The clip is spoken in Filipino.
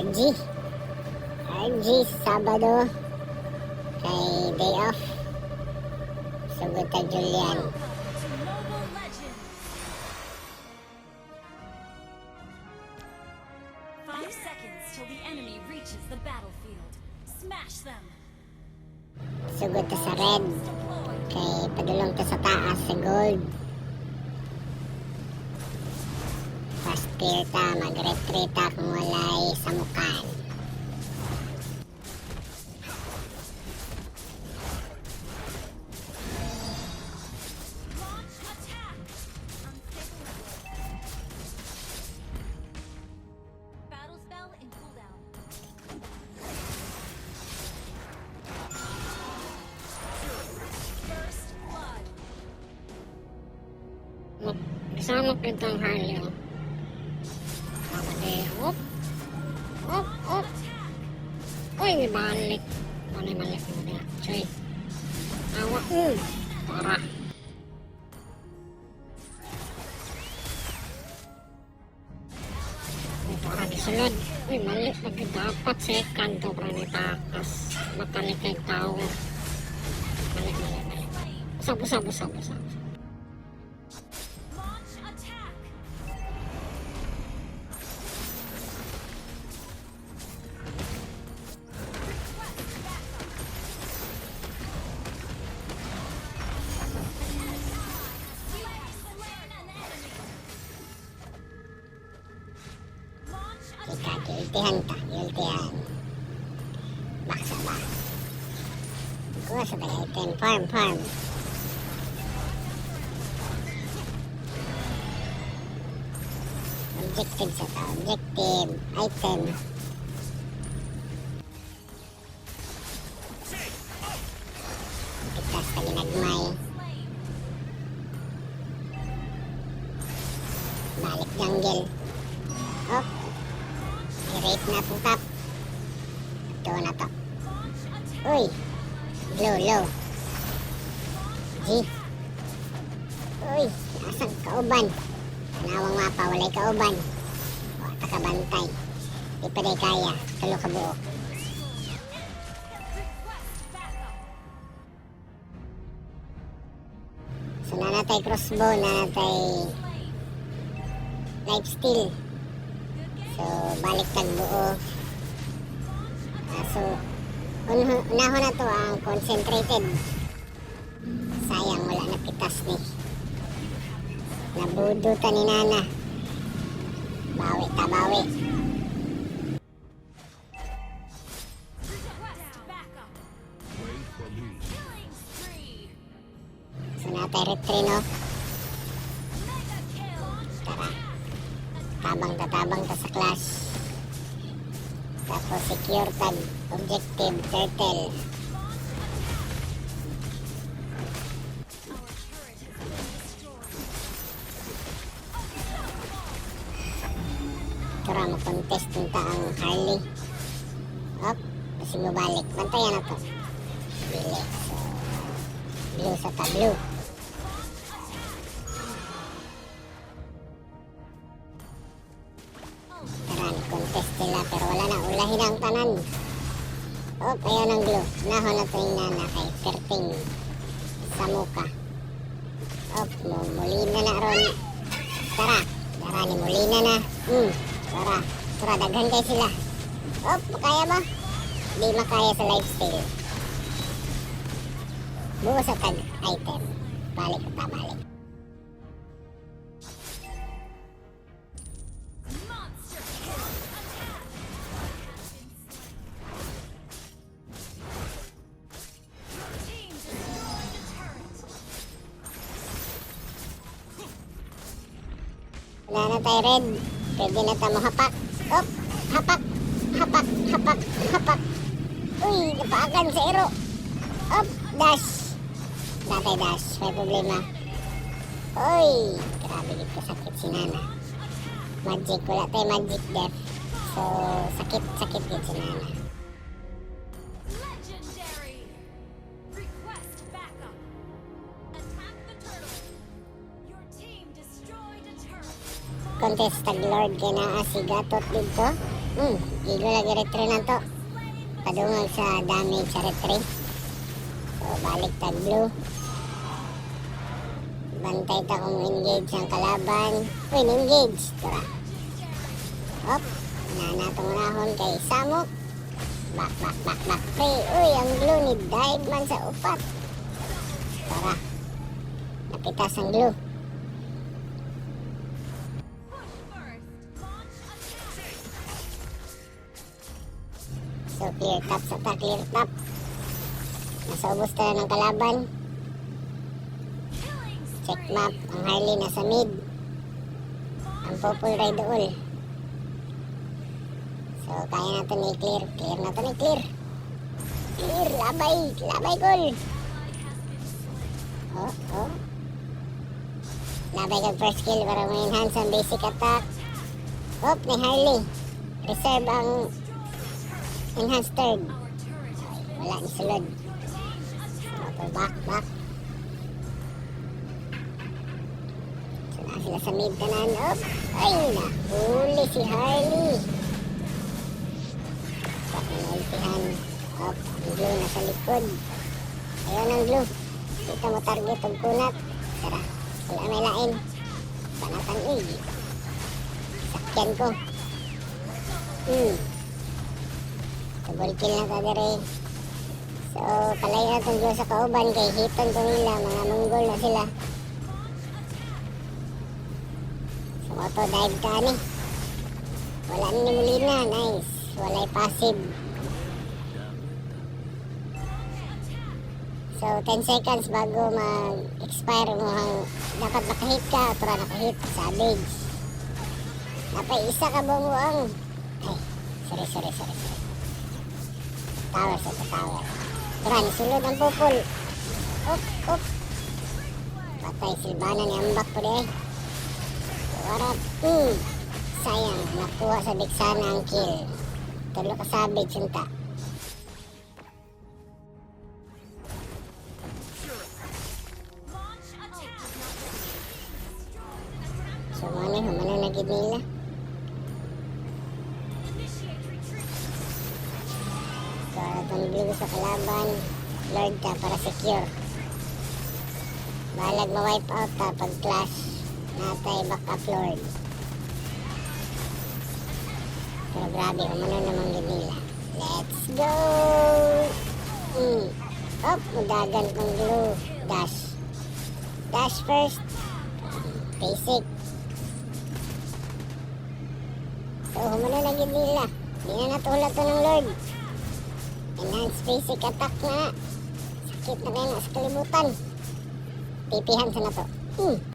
RG. RG Sabado kay day off. Sugod ta Julian. Mobile Legends. 5 seconds till the enemy reaches the battlefield. Smash them. Sugod ta sa red. Deploy. Kay padulong ta sa taas sa gold. Fast clear ta, mag-retreat ta kung walay samukan. Launch attack. Battle spell in cooldown. First blood. Kasama kitang Harley. Kapatid, hop. Hop, hop. Uy, balik. Ano balik mo na? Choy. Awa. Para. Para disunod. Uy, mali. Dapat second to para nitakas. Matalik kay tao. Mali. Usap. Launch attack. Launch Ika, attack. giltihan ta. Giltihan. Baksa ba? Kuha sa tayo item. Farm. Objective sa ta. Objective. Item. Pitas ta ginagmay. Slain. Balik jungle. Hop. I-rape na itong top. Ito na to. Launch attack. Uy. Low. G. Uy. Asang kauban. Tanawang mapa. Walay kauban. O, takabantay. Di pa day kaya. Tulo ka buo. Request backup. So, nanatay crossbow. Nanatay Slain. lifesteal. So, balik tag buo. So, unahon na to ang concentrated. Sayang, wala na pitas ni. Nabudutan ni Nana. Bawi. Request backup. Killing spree. So, natay retrino. Mega kill. Tara. Tabang ta sa clash. Tapos secure tag. Objective, turtle. Our turret has been destroyed. Tara, mag-contest nita ang Harley. Hop. Kasi balik. Bantayan na to. Bili. So, blue sa tablo. Tara, contest nila pero wala na. Ulahin ang tanan. Hop, ayaw ng glue. Nahon na to yung Nana kay Perting. Sa muka. Hop, mulina na ron. Tara, ni mulina na. Tara, daghan kayo sila. Hop, makaya ba? Di makaya sa lifesteal. Buo sa tag item. Balik. Monster kill. Attack. Your team destroyed a turret. Wala na tayo red. Pwede na tayo hapak. Hop, hapak. Uy, napaagan sa ero. Hop, dash. Datay dash, may problema. Uy, grabe dito sakit si Nana. Magic, wala tayo magic def. So, sakit yun si Nana. Legendary. Request backup. Attack the turtle. Your team destroyed a turret. Contest tag Lord kay naa si Gatot dito. Gigo lagi retry na to. Padungag sa damage sa retry. So, balik tag blue. Bantay ta kung engage ang kalaban. Uy, engage. Tara. Hop. Nanatong unahon kay Samok. Back. Pre. Uy, ang glue ni dive man sa upat. Tara. Napitas ang glue. So, clear top sa ta, clear top. Nasaubos na ng kalaban. Check map. Ang Harley nasa mid. Ang Purple Ride all. So, kaya natin i-clear. Clear natin i-clear. Clear. Labay. Labay goal. Oh. Labay kag first kill para ma-enhance ang basic attack. Hop, ni Harley. Reserve ang enhanced third. Ay, wala ni sulod. So, back. So, na sila sa mid kanan. Hop. Ay, nahuli si Harley. Back na ultihan. Hop, ang glue nasa likod. Ayun ang glue. Dito mo target ang kunat. Tara, wala may lain. Panatan sakyan ko. Double kill na ka dire. So, palay na itong glue sa kauban kay hiton ko nila. Mga monggol na sila. So, auto dive ka ni. Wala ni Molina. Nice. Walay passive. So, 10 seconds bago mag-expire mo ang dapat nakahit ka. Para nakahit. Savage. Napay isa ka bunguang. Ay, sorry. Tower sa tower. Tara, nisulod ang pupol. Op. Patay, silbana ni ambak po de. Warap. Sayang, nakuha sa Diksana ang kill. Tulo ka savage sinta. So, humano na gid nila. Para tumbigo sa kalaban, Lord ka para secure. Balag ma-wipe out ka pag clash. Natay backup Lord. Pero grabe, umano naman gid nila. Let's go! Up, mudagan kong glue. Dash first. Basic. So, humano na gid nila. Di na natulad to ng Lord. Enhanced basic attack na. Sakit na kayo na sa kalibutan. Pipihan sa na to.